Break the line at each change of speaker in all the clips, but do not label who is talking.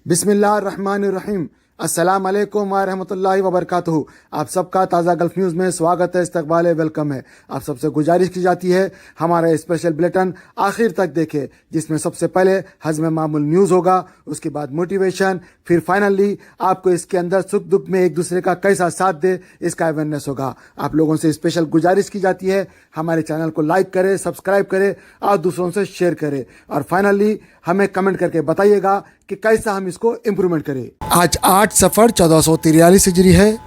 बिस्मिल्लाहिर्रहमानिर्रहीम। अस्सलाम वालेकुम व रहमतुल्लाहि व बरकातुहू। आप सबका ताज़ा गल्फ़ न्यूज़ में स्वागत है, इस्तकबाल है, वेलकम है। आप सबसे गुजारिश की जाती है हमारा स्पेशल बुलेटिन आखिर तक देखें, जिसमें सबसे पहले हज़्म मामूल न्यूज़ होगा, उसके बाद मोटिवेशन, फिर फाइनली आपको इसके अंदर सुख दुख में एक दूसरे का कैसा साथ दे इसका अवेयरनेस होगा। आप लोगों से स्पेशल गुजारिश की जाती है हमारे चैनल को लाइक करें, सब्सक्राइब करें और दूसरों से शेयर करें, और फाइनली हमें कमेंट करके बताइएगा कि कैसा हम इसको इम्प्रूवमेंट करें। आज 8 सफ़र 1443 हिजरी है,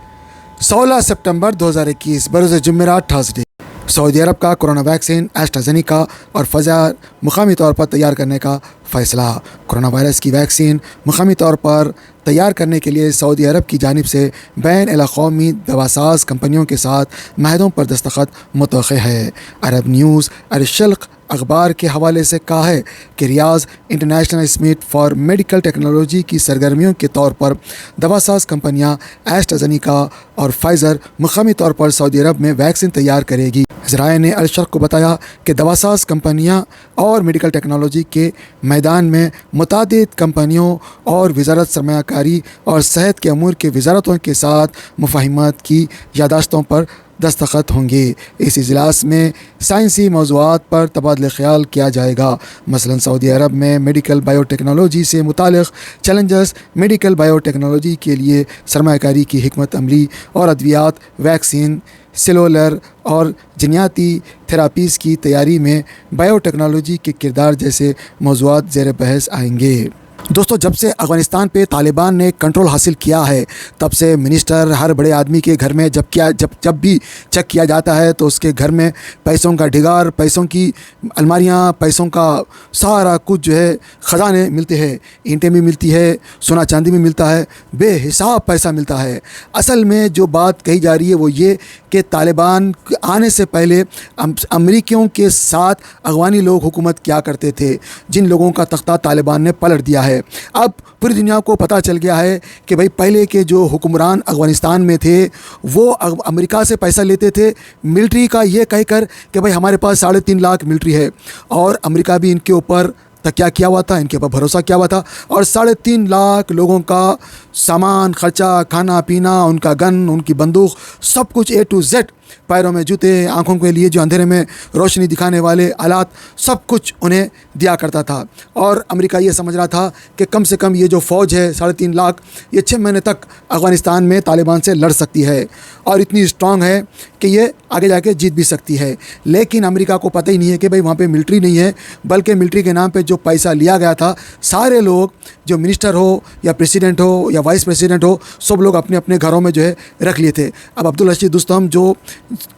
16 सितंबर 2021 बरोज़ जुमेरात थर्सडे। सऊदी अरब का कोरोना वैक्सीन एस्ट्राजेनेका और फाइज़र मुकामी तौर पर तैयार करने का फ़ैसला। कोरोना वायरस की वैक्सीन मुकामी तौर पर तैयार करने के लिए सऊदी अरब की जानिब से बैन अल-अक़वामी दवासाज कंपनियों के साथ माहदों पर दस्तखत मुतवक्किल है। अरब न्यूज़ अल-शल्क़ अखबार के हवाले से कहा है कि Riyadh international summit for medical technology की सरगर्मियों के तौर पर दवासाज कंपनियां एस्ट्राजेनेका और फाइज़र मुकामी तौर पर सऊदी अरब में वैक्सीन तैयार करेगी। ज़राए ने अल-शर्क़ को बताया कि दवासाज कंपनियां और मेडिकल टेक्नोलॉजी के मैदान में मुतादिद कंपनियों और वज़ारत सरमायाकारी और सेहत के अमूर के वज़ारतों के साथ मुफ़ाहिमत की यादाश्तों पर दस्तखत होंगे। इस इजलास में साइंसी मौज़ूआत पर तबादला ख्याल किया जाएगा। मसलन सऊदी अरब में मेडिकल बायोटेक्नोलॉजी से मुताल्लिक़ चैलेंजेस, मेडिकल बायोटेक्नोलॉजी के लिए सरमायाकारी की हिकमत अमली और अद्वियात, वैक्सीन, सेलुलर और जनियाती थेरापीज़ की तैयारी में बायोटेक्नोलॉजी के किरदार जैसे मौज़ूआत ज़ेर बहस आएंगे। दोस्तों, जब से अफ़गानिस्तान पे तालिबान ने कंट्रोल हासिल किया है, तब से मिनिस्टर हर बड़े आदमी के घर में जब भी चेक किया जाता है तो उसके घर में पैसों का ढिगार, पैसों की अलमारियाँ, पैसों का सारा कुछ जो है ख़जाने मिलते हैं। ईंटें भी मिलती है, सोना चांदी भी मिलता है, बेहिसाब पैसा मिलता है। असल में जो बात कही जा रही है वो ये कि तालिबान आने से पहले अमरीकियों के साथ अफ़गानी लोग हुकूमत किया करते थे, जिन लोगों का तख्ता तालिबान ने पलट दिया है। अब पूरी दुनिया को पता चल गया है कि भाई पहले के जो हुक्मरान अफ़गानिस्तान में थे वो अमेरिका से पैसा लेते थे मिलिट्री का, ये कहकर कि भाई हमारे पास 3.5 लाख मिलिट्री है, और अमेरिका भी इनके ऊपर तकिया किया हुआ था, इनके ऊपर भरोसा किया हुआ था, और 3.5 लाख लोगों का सामान खर्चा, खाना पीना, उनका गन, उनकी बंदूक, सब कुछ A to Z, पैरों में जूते, आँखों के लिए जो अंधेरे में रोशनी दिखाने वाले आलात, सब कुछ उन्हें दिया करता था। और अमेरिका ये समझ रहा था कि कम से कम ये जो फ़ौज है 3.5 लाख, ये 6 महीने तक अफ़गानिस्तान में तालिबान से लड़ सकती है और इतनी स्ट्रॉन्ग है कि ये आगे जाके जीत भी सकती है। लेकिन अमेरिका को पता ही नहीं है कि भाई वहाँ पे मिलिट्री नहीं है, बल्कि मिलिट्री के नाम पे जो पैसा लिया गया था, सारे लोग जो मिनिस्टर हो या प्रेसिडेंट हो या वाइस प्रेसिडेंट हो, सब लोग अपने अपने घरों में जो है रख लिए थे। अब अब्दुल रशीद दोस्तम जो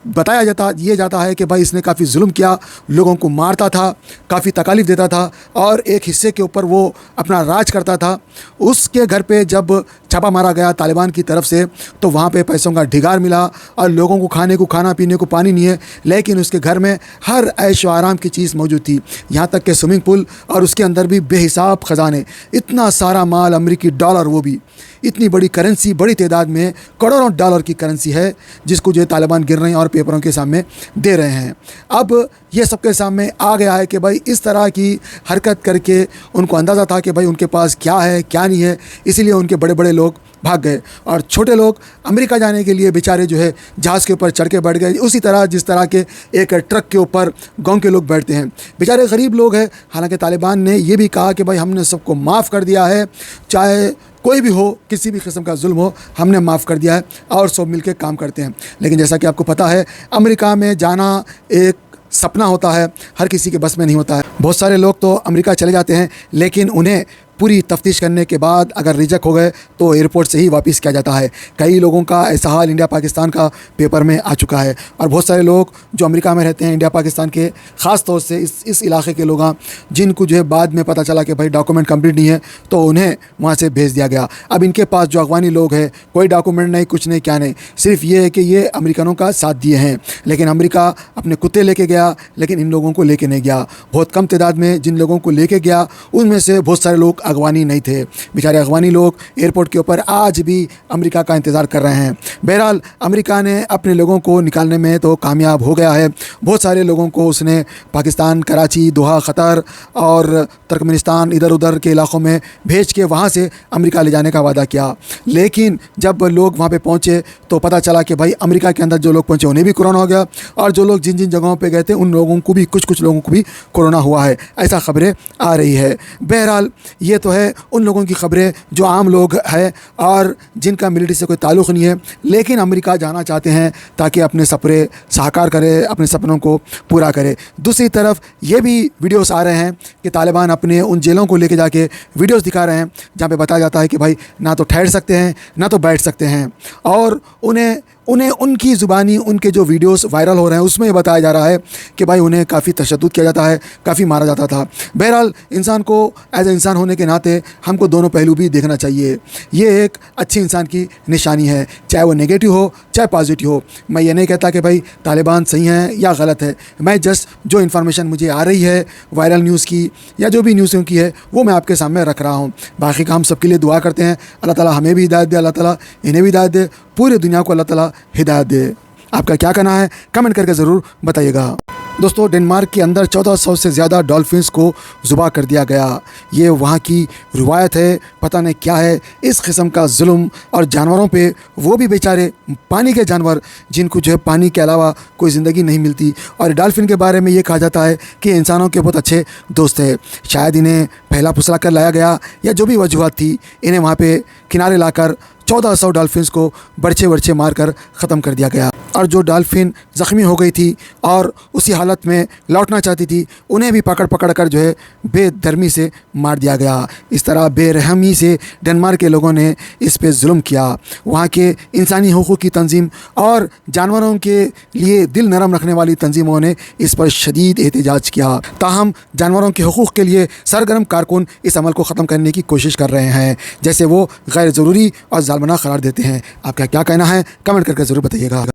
बताया जाता है कि भाई इसने काफ़ी जुल्म किया, लोगों को मारता था, काफ़ी तकालीफ देता था, और एक हिस्से के ऊपर वो अपना राज करता था। उसके घर पे जब छापा मारा गया तालिबान की तरफ से, तो वहाँ पे पैसों का ढिगार मिला, और लोगों को खाना पीने को पानी नहीं है, लेकिन उसके घर में हर ऐश व आराम की चीज़ मौजूद थी, यहाँ तक कि स्विमिंग पूल, और उसके अंदर भी बेहिसाब ख़जाने, इतना सारा माल, अमेरिकी डॉलर, वो भी इतनी बड़ी करेंसी, बड़ी तादाद में करोड़ों डॉलर की करेंसी है, जिसको जो तालिबान गिर रहे हैं और पेपरों के सामने दे रहे हैं। अब ये सबके सामने आ गया है कि भाई इस तरह की हरकत करके उनको अंदाज़ा था कि भाई उनके पास क्या है क्या नहीं है, इसीलिए उनके बड़े बड़े लोग भाग गए, और छोटे लोग अमेरिका जाने के लिए बेचारे जो है जहाज़ के ऊपर चढ़ के बैठ गए, उसी तरह जिस तरह के एक ट्रक के ऊपर गांव के लोग बैठते हैं। बेचारे गरीब लोग हैं। हालांकि तालिबान ने ये भी कहा कि भाई हमने सबको माफ़ कर दिया है, चाहे कोई भी हो, किसी भी किस्म का जुल्म हो, हमने माफ़ कर दिया है, और सब मिलके काम करते हैं। लेकिन जैसा कि आपको पता है, अमेरिका में जाना एक सपना होता है, हर किसी के बस में नहीं होता है। बहुत सारे लोग तो अमेरिका चले जाते हैं, लेकिन उन्हें पूरी तफ्तीश करने के बाद अगर रिजेक्ट हो गए तो एयरपोर्ट से ही वापस किया जाता है। कई लोगों का ऐसा हाल इंडिया पाकिस्तान का पेपर में आ चुका है, और बहुत सारे लोग जो अमेरिका में रहते हैं, इंडिया पाकिस्तान के, ख़ास तौर से इस इलाके के लोग, जिनको जो है बाद में पता चला कि भाई डॉक्यूमेंट कंप्लीट नहीं है, तो उन्हें वहाँ से भेज दिया गया। अब इनके पास जो अफ़गानी लोग हैं, कोई डॉक्यूमेंट नहीं, कुछ नहीं, क्या नहीं, सिर्फ ये है कि ये अमेरिकनों का साथ दिए हैं। लेकिन अमेरिका अपने कुत्ते लेके गया, लेकिन इन लोगों को लेके नहीं गया। बहुत कम तादाद में जिन लोगों को लेके गया, उनमें से बहुत सारे लोग अगवानी नहीं थे। बेचारे अगवानी लोग एयरपोर्ट के ऊपर आज भी अमेरिका का इंतज़ार कर रहे हैं। बहरहाल अमेरिका ने अपने लोगों को निकालने में तो कामयाब हो गया है। बहुत सारे लोगों को उसने पाकिस्तान, कराची, दोहा, क़तर और तुर्कमेनिस्तान इधर उधर के इलाक़ों में भेज के वहाँ से अमेरिका ले जाने का वादा किया। लेकिन जब लोग वहाँ पे पहुँचे तो पता चला कि भाई अमेरिका के अंदर जो लोग पहुँचे उन्हें भी कोरोना हो गया, और जो लोग जिन जिन जगहों पे गए थे उन लोगों को भी कुछ लोगों को भी कोरोना हुआ है, ऐसा ख़बरें आ रही है। बहरहाल ये तो है उन लोगों की ख़बरें जो आम लोग हैं और जिनका मिलिट्री से कोई ताल्लुक़ नहीं है, लेकिन अमेरिका जाना चाहते हैं ताकि अपने सपने साकार करे, अपने सपनों को पूरा करे। दूसरी तरफ ये भी वीडियोस आ रहे हैं कि तालिबान अपने उन जेलों को लेके जाके वीडियोस दिखा रहे हैं जहाँ पे बताया जाता है कि भाई ना तो ठहर सकते हैं ना तो बैठ सकते हैं, और उन्हें उनकी ज़ुबानी उनके जो वीडियोस वायरल हो रहे हैं उसमें ये बताया जा रहा है कि भाई उन्हें काफ़ी तशद्दुद किया जाता है, काफ़ी मारा जाता था। बहरहाल इंसान को एज ए इंसान होने के नाते हमको दोनों पहलू भी देखना चाहिए। ये एक अच्छी इंसान की निशानी है, चाहे वो नेगेटिव हो चाहे पॉजिटिव हो। मैं ये नहीं कहता कि भाई तालिबान सही हैं या गलत है, मैं जस्ट जो इन्फॉर्मेशन मुझे आ रही है वायरल न्यूज़ की या जो भी न्यूज़ों की है वो मैं आपके सामने रख रहा हूँ। बाकी का हम सबके लिए दुआ करते हैं, अल्लाह ताला हमें भी हिदायत दे, अल्लाह ताला इन्हें भी हिदायत दे, पूरी दुनिया को अल्लाह ताला हिदायत दे। आपका क्या कहना है कमेंट करके ज़रूर बताइएगा। दोस्तों, डेनमार्क के अंदर 1400 से ज़्यादा डॉल्फिन्स को ज़ुबा कर दिया गया। ये वहाँ की रिवायत है, पता नहीं क्या है इस किस्म का जुल्म और जानवरों पे, वो भी बेचारे पानी के जानवर जिनको जो है पानी के अलावा कोई ज़िंदगी नहीं मिलती। और डॉल्फिन के बारे में ये कहा जाता है कि इंसानों के बहुत अच्छे दोस्त है। शायद इन्हें पहला फुसला कर लाया गया या जो भी वजूहत थी, इन्हें वहाँ पे किनारे लाकर 1400 डॉल्फिन्स को बरछे मारकर ख़त्म कर दिया गया। और जो डॉल्फिन ज़ख्मी हो गई थी और उसी हालत में लौटना चाहती थी, उन्हें भी पकड़ कर जो है बेदर्मी से मार दिया गया। इस तरह बेरहमी से डेनमार्क के लोगों ने इस पे जुल्म किया। वहाँ के इंसानी हुकूक़ की तंजीम और जानवरों के लिए दिल नरम रखने वाली तंजीमों ने इस पर शदीद एहतजाज किया। ताहम जानवरों के हुकूक़ के लिए सरगर्म कारकुन इस अमल को ख़त्म करने की कोशिश कर रहे हैं, जैसे वो गैर ज़रूरी और जालमना करार देते हैं। आपका क्या कहना है कमेंट करके ज़रूर बताइएगा।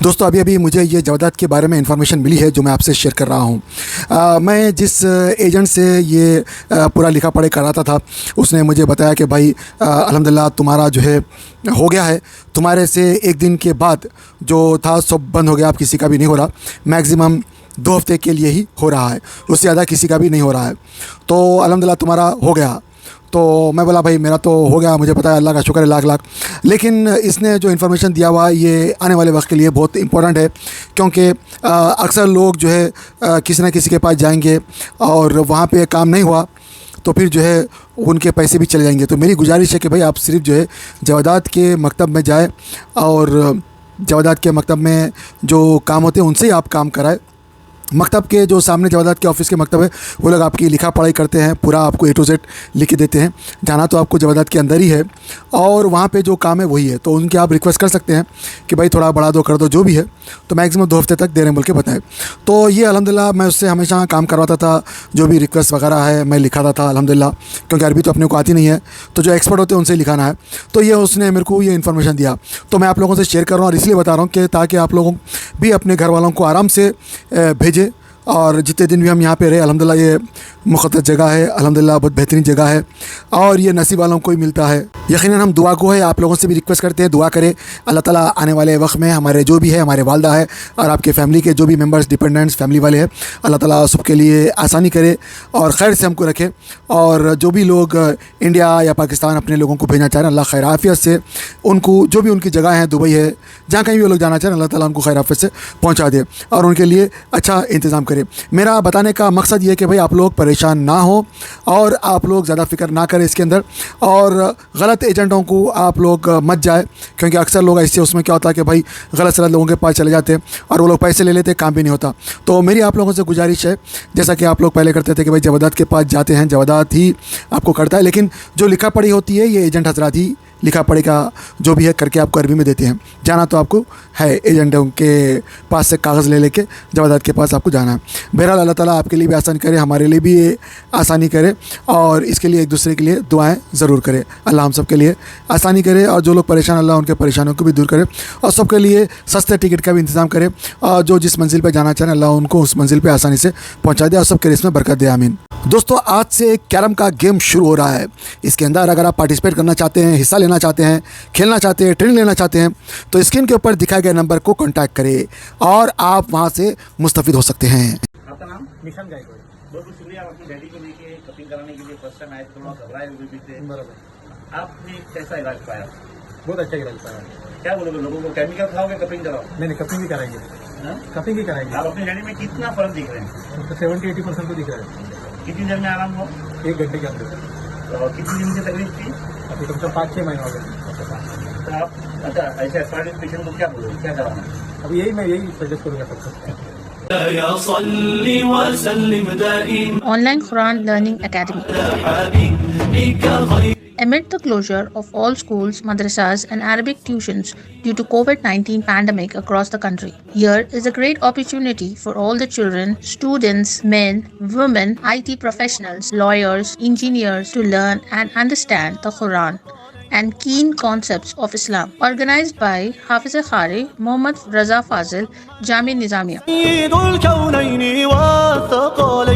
दोस्तों, अभी मुझे ये जवादात के बारे में इन्फॉर्मेशन मिली है जो मैं आपसे शेयर कर रहा हूँ। मैं जिस एजेंट से ये पूरा लिखा पढ़ी कराता था उसने मुझे बताया कि भाई अल्हम्दुलिल्लाह तुम्हारा जो है हो गया है, तुम्हारे से एक दिन के बाद जो था सब बंद हो गया, अब किसी का भी नहीं हो रहा। मैक्सिमम 2 हफ्ते के लिए ही हो रहा है, उससे ज़्यादा किसी का भी नहीं हो रहा है। तो अल्हम्दुलिल्लाह तुम्हारा हो गया। तो मैं बोला भाई मेरा तो हो गया, मुझे पता है, अल्लाह का शुक्र है लाख लाख। लेकिन इसने जो इन्फॉर्मेशन दिया हुआ ये आने वाले वक्त के लिए बहुत इंपॉर्टेंट है, क्योंकि अक्सर लोग जो है किसी न किसी के पास जाएंगे और वहाँ पे काम नहीं हुआ तो फिर जो है उनके पैसे भी चले जाएंगे। तो मेरी गुजारिश है कि भाई आप सिर्फ जो है जवादात के मकतब में जाए और जवादात के मकतब में जो काम होते हैं उनसे ही आप काम कराएं। मकतब के जो सामने जवादात के ऑफ़िस के मकतब है वो लोग आपकी लिखा पढ़ाई करते हैं, पूरा आपको A to Z लिख के देते हैं। जाना तो आपको जवादात के अंदर ही है और वहाँ पे जो काम है वही है, तो उनके आप रिक्वेस्ट कर सकते हैं कि भाई थोड़ा बढ़ा दो कर दो जो भी है, तो मैक्सिमम 2 हफ्ते तक दे रहे हैं बोल के बताएं। तो ये अल्हम्दुलिल्लाह मैं उससे हमेशा काम करवाता था, जो भी रिक्वेस्ट वगैरह है मैं लिखाता था अल्हम्दुलिल्लाह, क्योंकि अरबी तो अपने को आती नहीं है, तो जो एक्सपर्ट होते हैं उनसे लिखाना है। तो ये उसने मेरे को ये इन्फॉर्मेशन दिया, तो मैं आप लोगों से शेयर कर रहा हूँ और इसलिए बता रहा हूँ कि ताकि आप लोगों भी अपने घर वालों को आराम से भेजें। और जितने दिन भी हम यहाँ पे रहे अल्हम्दुलिल्लाह ये मुक़द्दस जगह है, अल्हम्दुलिल्लाह बहुत बेहतरीन जगह है और ये नसीब वालों को ही मिलता है। यकीनन हम दुआ को है, आप लोगों से भी रिक्वेस्ट करते हैं दुआ करें, अल्लाह ताला आने वाले वक्त में हमारे जो भी है, हमारे वालदा है और आपके फैमिली के जो भी मेंबर्स डिपेंडेंट्स फैमिली वाले हैं, अल्लाह ताला सबके लिए आसानी करे और खैर से हमको रखे। और जो भी लोग इंडिया या पाकिस्तान अपने लोगों को भेजना चाह रहे हैं, अल्लाह खैर आफियत से उनको, जो भी उनकी जगह है, दुबई है, जहाँ कहीं भी वो लोग जाना चाह रहे हैं, अल्लाह ताला उनको खैर आफियत से पहुँचा दे और उनके लिए अच्छा इंतज़ाम करे। मेरा बताने का मकसद ये है कि भाई आप लोग परेशान ना हो और आप लोग ज़्यादा फ़िक्र ना करें इसके अंदर, और गलत एजेंटों को आप लोग मत जाए, क्योंकि अक्सर लोग ऐसे उसमें क्या होता है कि भाई गलत सलत लोगों के पास चले जाते हैं और वो लोग पैसे ले लेते हैं, काम भी नहीं होता। तो मेरी आप लोगों से गुजारिश है, जैसा कि आप लोग पहले करते थे कि भाई जवादात के पास जाते हैं, जवादात ही आपको करता है, लेकिन जो लिखा पढ़ी होती है ये एजेंट हजरात ही लिखा पढ़ेगा जो भी है करके आपको अरबी में देते हैं। जाना तो आपको है एजेंटों के पास से कागज़ ले लेके जवादात के पास आपको जाना है। बहरहाल अल्लाह ताला आपके लिए भी आसान करे, हमारे लिए भी ये आसानी करे और इसके लिए एक दूसरे के लिए दुआएं ज़रूर करें। अल्लाह हम सब के लिए आसानी करे और जो लोग परेशान अल्लाह उनके परेशानियों को भी दूर करे और सबके लिए सस्ते टिकट का भी इंतज़ाम करे और जो जिस मंजिल पर जाना चाहें अल्लाह उनको उस मंजिल पर आसानी से पहुँचा दे और सबके लिए इसमें बरकत दे। आमीन। दोस्तों, आज से कैरम का गेम शुरू हो रहा है। इसके अंदर अगर आप पार्टिसिपेट करना चाहते हैं, हिस्सा लेना चाहते हैं, खेलना चाहते हैं, ट्रेनिंग लेना चाहते हैं तो स्क्रीन के ऊपर दिखाए गए नंबर को कांटेक्ट करें और आप वहां से मुस्तफिद हो सकते हैं।
आपका नाम? निशान गायकवाड़। बहुत बहुत शुक्रिया आपकी डैडी को लेके कपिंग कराने के लिए। फर्स्ट टाइम आए, थोड़ा घबराए हुए भी थे। बराबर। आपने कैसा इलाज पाया? बहुत अच्छा इलाज पाया। क्या बोलोगे लोगों को, केमिकल खाओगे कपिंग कराओ? नहीं, कपिंग ही कराएंगे। कपिंग ही कराएंगे। आप अपनी डैडी में कितना फर्क दिख रहे हैं? 70-80% तो दिख रहा है। कितनी देर में आराम हो? 1 घंटे के अंदर। तो कितनी दिन से तकलीफ थी? अभी कम से कम 5-6 महीना हो गया। तो आप अच्छा ऐसे एस्पायरिंग पेशेंट को क्या बोलोगे, क्या कराना? अभी मैं यही सजेस्ट करूँगा सबको।
Online Quran Learning Academy. Amid the closure of all schools, madrasas and Arabic tuitions due to COVID-19 pandemic across the country, here is a great opportunity for all the children, students, men, women, IT professionals, lawyers, engineers to learn and understand the Quran and keen concepts of Islam. Organized by Hafiz Khari, Muhammad Raza Fazil, Jamia Nizamiya.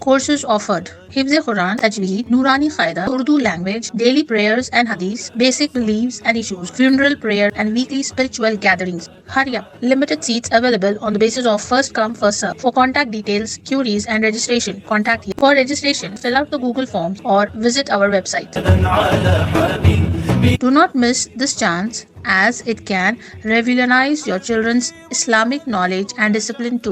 Courses offered: Hifz Quran, Tajweed, Nurani Qaida, Urdu language, daily prayers and hadith, basic beliefs and issues, funeral prayer and weekly spiritual gatherings. Hurry up! Limited seats available on the basis of first come first serve. For contact details, queries and registration, contact here. For registration, fill out the Google forms or visit our website. Do not miss this chance as it can revolutionize your children's Islamic knowledge and discipline too.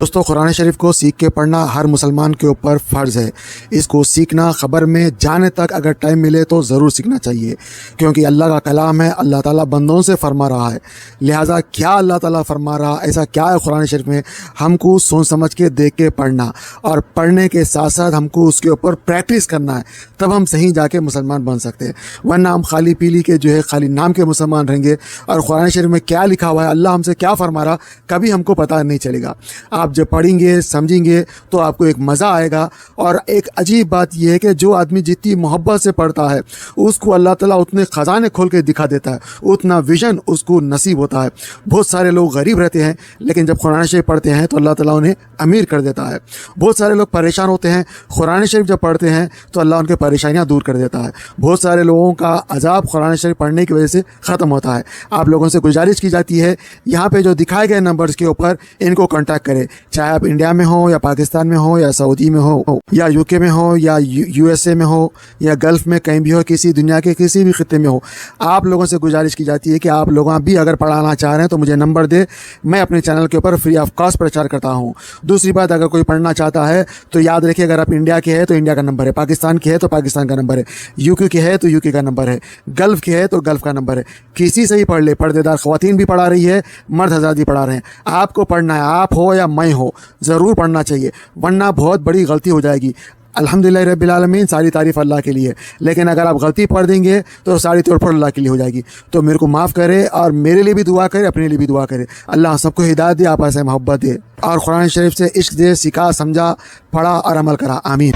दोस्तों, कुरान शरीफ को सीख के पढ़ना हर मुसलमान के ऊपर फ़र्ज़ है। इसको सीखना ख़बर में जाने तक अगर टाइम मिले तो ज़रूर सीखना चाहिए, क्योंकि अल्लाह का कलाम है। अल्लाह ताला बंदों से फरमा रहा है, लिहाजा क्या अल्लाह ताला फरमा रहा, ऐसा क्या है कुरान शरीफ में, हमको सोच समझ के देख के पढ़ना और पढ़ने के साथ साथ हमको उसके ऊपर प्रैक्टिस करना है, तब हम सही जाके मुसलमान बन सकते हैं। वरना हम खाली पीली के जो है खाली नाम के मुसलमान रहेंगे और कुरान शरीफ में क्या लिखा हुआ है, अल्लाह हमसे क्या फरमा रहा, कभी हमको पता नहीं चलेगा। आप जब पढ़ेंगे समझेंगे तो आपको एक मज़ा आएगा। और एक अजीब बात यह है कि जो आदमी जितनी मोहब्बत से पढ़ता है उसको अल्लाह ताला उतने ख़जाने खोल के दिखा देता है, उतना विजन उसको नसीब होता है। बहुत सारे लोग गरीब रहते हैं लेकिन जब कुरान शरीफ पढ़ते हैं तो अल्लाह ताला उन्हें अमीर कर देता है। बहुत सारे लोग परेशान होते हैं, कुरान शरीफ जब पढ़ते हैं तो अल्लाह उनके परेशानियाँ दूर कर देता है। बहुत सारे लोगों का अजाब कुरान शरीफ पढ़ने की वजह से ख़त्म होता है। आप लोगों से गुजारिश की जाती है, यहाँ पे जो दिखाए गए नंबर्स के ऊपर इनको कॉन्टैक्ट करें, चाहे आप इंडिया में हो या पाकिस्तान में हो या सऊदी में हो या यूके में हो या यूएसए में हो या गल्फ़ में कहीं भी हो, किसी दुनिया के किसी भी खित्ते में हो। आप लोगों से गुजारिश की जाती है कि आप लोग भी अगर पढ़ाना चाह रहे हैं तो मुझे नंबर दे, मैं अपने चैनल के ऊपर फ्री ऑफ कॉस्ट प्रचार करता हूँ। दूसरी बात, अगर कोई पढ़ना चाहता है तो याद रखिए, अगर आप इंडिया के हैं तो इंडिया का नंबर है, पाकिस्तान के है तो पाकिस्तान का नंबर है, यूके के है तो यूके का नंबर है, गल्फ़ के है तो गल्फ़ का नंबर है। किसी से ही पढ़ ले, पर्देदार ख़वातीन भी पढ़ा रही है, मर्द हज़रात भी पढ़ा रहे हैं। आपको पढ़ना है, आप हो या मैं हो, ज़रूर पढ़ना चाहिए, वरना बहुत बड़ी गलती हो जाएगी। अल्हम्दुलिल्लाह रब्बिल आलमीन, सारी तारीफ़ अल्लाह के लिए, लेकिन अगर आप गलती पढ़ देंगे तो सारी तौर पर अल्लाह के लिए हो जाएगी। तो मेरे को माफ़ करे और मेरे लिए भी दुआ करे, अपने लिए भी दुआ करे। अल्लाह सबको हिदायत दे, आप ऐसे मोहब्बत दे और कुरान शरीफ से इश्क दे, सिखा, समझा, पढ़ा और अमल करा। आमीन।